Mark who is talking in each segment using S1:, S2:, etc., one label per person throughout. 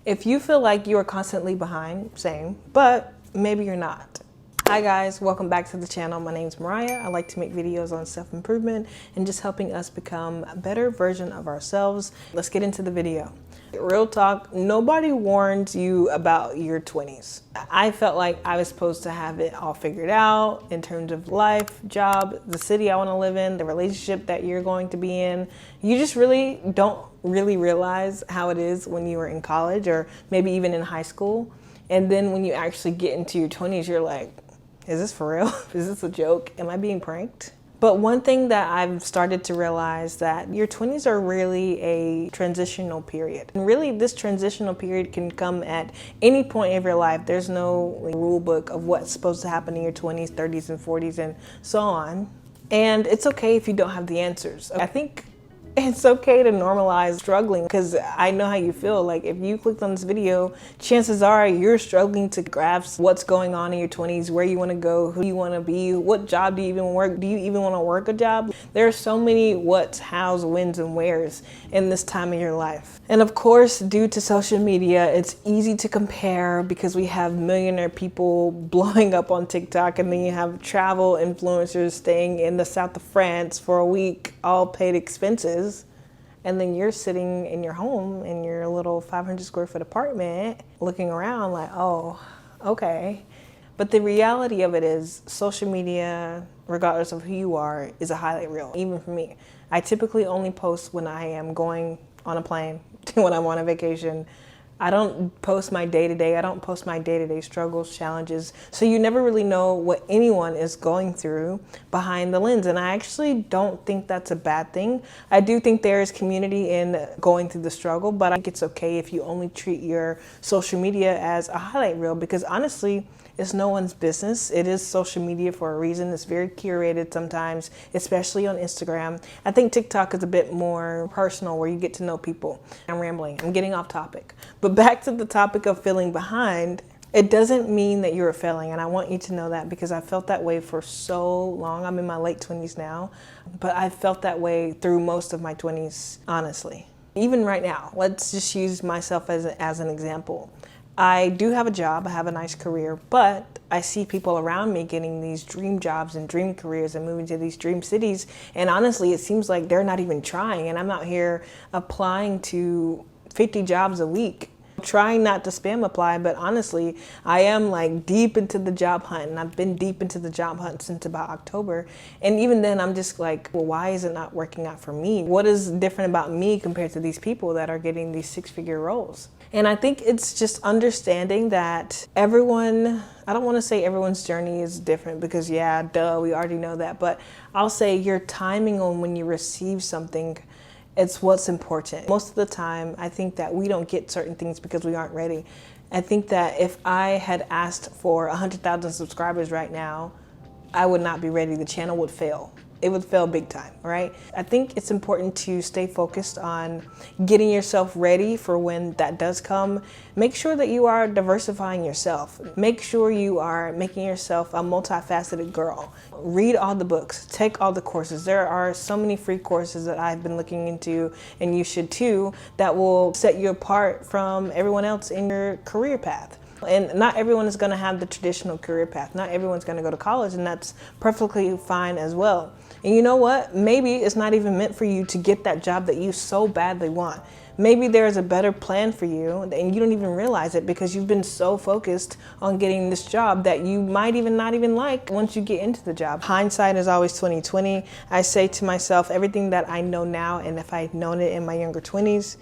S1: If you feel like you are constantly behind, same, but maybe you're not. Hi guys, welcome back to the channel. My name's Mariah. I like to make videos on self-improvement and just helping us become a better version of ourselves. Let's get into the video. Real talk, nobody warns you about your 20s. I felt like I was supposed to have it all figured out in terms of life, job, the city I want to live in, the relationship that you're going to be in. You just really don't realize how it is when you were in college or maybe even in high school. And then when you actually get into your 20s, you're like, is this for real? Is this a joke? Am I being pranked? But one thing that I've started to realize that your 20s are really a transitional period. And really this transitional period can come at any point of your life. There's no rule book of what's supposed to happen in your 20s, 30s, and 40s, and so on. And it's okay if you don't have the answers. I think it's okay to normalize struggling because I know how you feel. Like if you clicked on this video, chances are you're struggling to grasp what's going on in your 20s, where you want to go, who you want to be, what job do you even work? Do you even want to work a job? There are so many what's, how's, whens, and wheres in this time of your life. And of course, due to social media, it's easy to compare because we have millionaire people blowing up on TikTok, and then you have travel influencers staying in the south of France for a week, all paid expenses. And then you're sitting in your home in your little 500 square foot apartment looking around like, oh, okay. But the reality of it is social media, regardless of who you are, is a highlight reel. Even for me, I typically only post when I am going on a plane, when I'm on a vacation. I don't post my day-to-day. I don't post my day-to-day struggles, challenges. So you never really know what anyone is going through behind the lens. And I actually don't think that's a bad thing. I do think there is community in going through the struggle, but I think it's okay if you only treat your social media as a highlight reel, because honestly, it's no one's business. It is social media for a reason. It's very curated sometimes, especially on Instagram. I think TikTok is a bit more personal where you get to know people. I'm rambling, I'm getting off topic. But back to the topic of feeling behind, it doesn't mean that you're failing. And I want you to know that because I felt that way for so long. I'm in my late 20s now, but I felt that way through most of my 20s, honestly. Even right now, let's just use myself as an example. I do have a job, I have a nice career, but I see people around me getting these dream jobs and dream careers and moving to these dream cities. And honestly, it seems like they're not even trying. And I'm out here applying to 50 jobs a week, trying not to spam apply, but honestly, I am like deep into the job hunt, and I've been deep into the job hunt since about October. And even then I'm just like, well, why is it not working out for me? What is different about me compared to these people that are getting these six-figure roles? And I think it's just understanding that everyone, I don't want to say everyone's journey is different because yeah, duh, we already know that, but I'll say your timing on when you receive something, it's what's important. Most of the time, I think that we don't get certain things because we aren't ready. I think that if I had asked for 100,000 subscribers right now, I would not be ready. The channel would fail. It would fail big time, right? I think it's important to stay focused on getting yourself ready for when that does come. Make sure that you are diversifying yourself. Make sure you are making yourself a multifaceted girl. Read all the books, take all the courses. There are so many free courses that I've been looking into, and you should too, that will set you apart from everyone else in your career path. And not everyone is going to have the traditional career path. Not everyone's going to go to college, and that's perfectly fine as well. And you know what? Maybe it's not even meant for you to get that job that you so badly want. Maybe there's a better plan for you and you don't even realize it because you've been so focused on getting this job that you might even not even like once you get into the job. Hindsight is always 20/20. I say to myself, everything that I know now, and if I had known it in my younger 20s,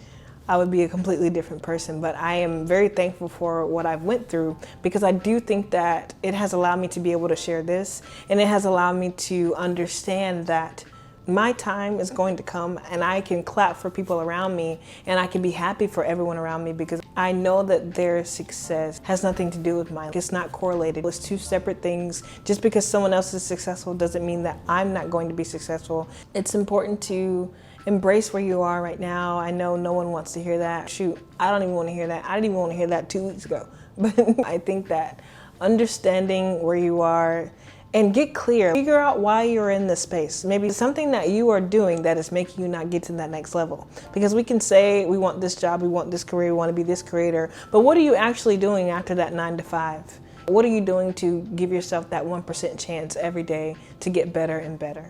S1: I would be a completely different person. But I am very thankful for what I've went through because I do think that it has allowed me to be able to share this, and it has allowed me to understand that my time is going to come and I can clap for people around me and I can be happy for everyone around me because I know that their success has nothing to do with mine. It's not correlated. It's two separate things. Just because someone else is successful doesn't mean that I'm not going to be successful. It's important to embrace where you are right now. I know no one wants to hear that. Shoot, I don't even want to hear that. I didn't even want to hear that 2 weeks ago. But I think that understanding where you are and get clear. Figure out why you're in this space. Maybe something that you are doing that is making you not get to that next level. Because we can say we want this job, we want this career, we want to be this creator, but what are you actually doing after that 9 to 5? What are you doing to give yourself that 1% chance every day to get better and better?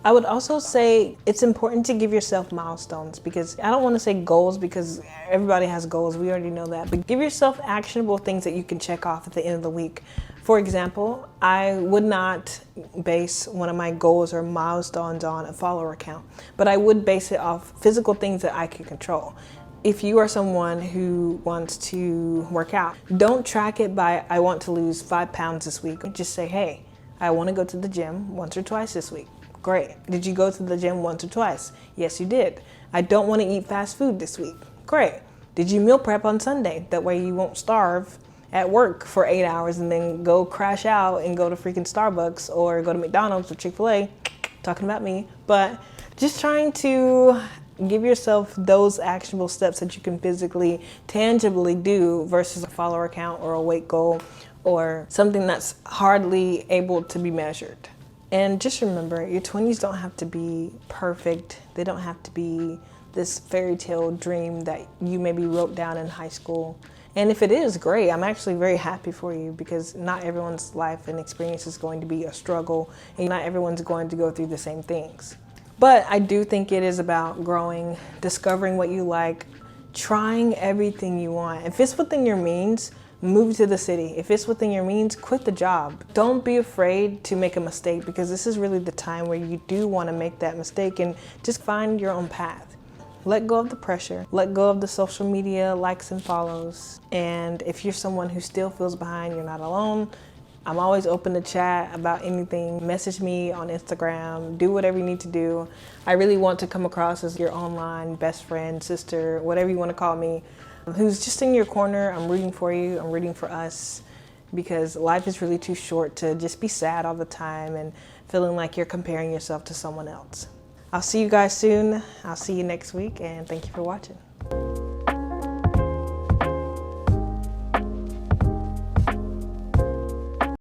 S1: I would also say it's important to give yourself milestones, because I don't want to say goals because everybody has goals. We already know that. But give yourself actionable things that you can check off at the end of the week. For example, I would not base one of my goals or milestones on a follower count, but I would base it off physical things that I can control. If you are someone who wants to work out, don't track it by, I want to lose 5 pounds this week. Just say, hey, I want to go to the gym once or twice this week. Great. Did you go to the gym once or twice? Yes, you did. I don't want to eat fast food this week. Great. Did you meal prep on Sunday? That way you won't starve at work for 8 hours and then go crash out and go to freaking Starbucks or go to McDonald's or Chick-fil-A. Talking about me. But just trying to give yourself those actionable steps that you can physically, tangibly do versus a follower count or a weight goal or something that's hardly able to be measured. And just remember, your 20s don't have to be perfect. They don't have to be this fairy tale dream that you maybe wrote down in high school. And if it is, great. I'm actually very happy for you, because not everyone's life and experience is going to be a struggle, and not everyone's going to go through the same things. But I do think it is about growing, discovering what you like, trying everything you want. If it's within your means, move to the city. If it's within your means, quit the job. Don't be afraid to make a mistake, because this is really the time where you do want to make that mistake and just find your own path. Let go of the pressure. Let go of the social media likes and follows. And if you're someone who still feels behind, you're not alone. I'm always open to chat about anything. Message me on Instagram. Do whatever you need to do. I really want to come across as your online best friend, sister, whatever you want to call me, who's just in your corner. I'm rooting for you. I'm rooting for us, because life is really too short to just be sad all the time and feeling like you're comparing yourself to someone else. I'll see you guys soon. I'll see you next week, and thank you for watching.